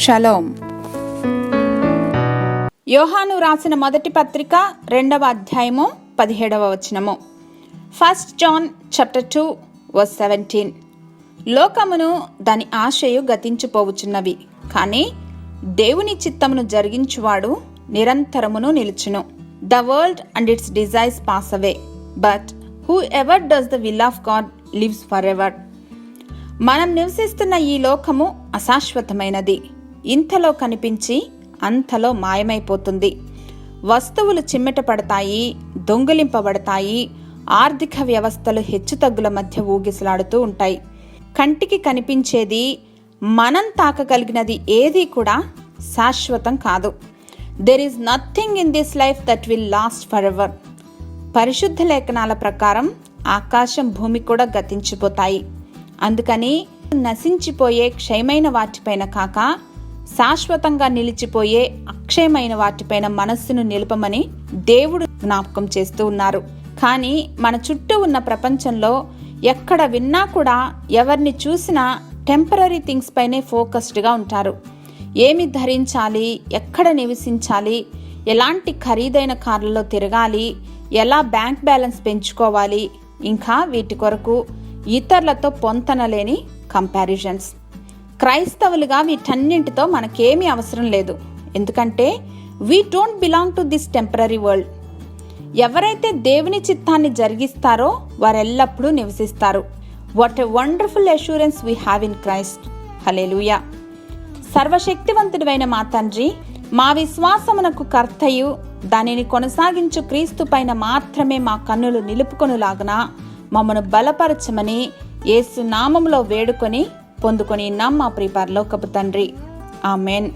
Shalom. యోహాను రాసిన మొదటి పత్రిక 2వ అధ్యాయము 17వ వచనము. 1 John chapter 2 verse 17. లోకమును దాని ఆశయు గతించిపోవుచున్నవి, కానీ దేవుని చిత్తమును జరిగించువాడు నిరంతరమును నిలుచును. The world and its desires pass away, but whoever does the will of God lives forever. మనం నివసిస్తున్న ఈ లోకము అశాశ్వతమైనది. ఇంతలో కనిపించి అంతలో మాయమైపోతుంది. వస్తువులు చిమ్మెట పడతాయి, దొంగిలింపబడతాయి. ఆర్థిక వ్యవస్థలు హెచ్చుతగ్గుల మధ్య ఊగిసలాడుతూ ఉంటాయి. కంటికి కనిపించేది, మనం తాకగలిగినది ఏది కూడా శాశ్వతం కాదు. There is nothing in this life that will last for ever. పరిశుద్ధ లేఖనాల ప్రకారం ఆకాశం, భూమి కూడా గతించిపోతాయి. అందుకని నశించిపోయే క్షయమైన వాటిపైన కాక శాశ్వతంగా నిలిచిపోయే అక్షయమైన వాటిపైన మనస్సును నిలపమని దేవుడు జ్ఞాపకం చేస్తూ ఉన్నారు. కానీ మన చుట్టూ ఉన్న ప్రపంచంలో ఎక్కడ విన్నా కూడా, ఎవరిని చూసినా టెంపరరీ థింగ్స్ పైనే ఫోకస్డ్గా ఉంటారు. ఏమి ధరించాలి, ఎక్కడ నివసించాలి, ఎలాంటి ఖరీదైన కార్లలో తిరగాలి, ఎలా బ్యాంక్ బ్యాలెన్స్ పెంచుకోవాలి, ఇంకా వీటి కొరకు ఇతరులతో పొంతనలేని కంపారిజన్స్. క్రైస్తవులుగా వీటన్నింటితో మనకేమీ అవసరం లేదు. ఎందుకంటే we don't belong to this temporary world. ఎవరైతే దేవుని చిత్తాన్ని జరిగిస్తారో వారెల్లప్పుడూ నివసిస్తారు. What a wonderful assurance we have in Christ. Hallelujah. సర్వశక్తివంతుడైన మా తండ్రి, మా విశ్వాసమునకు కర్తయు దానిని కొనసాగించు క్రీస్తు పైన మాత్రమే మా కన్నులు నిలుపుకొనులాగున మమ్మను బలపరచమని యేసు నామములో వేడుకొని పొందుకొని మా ప్రియ పరలోకపు తండ్రి. ఆమెన్.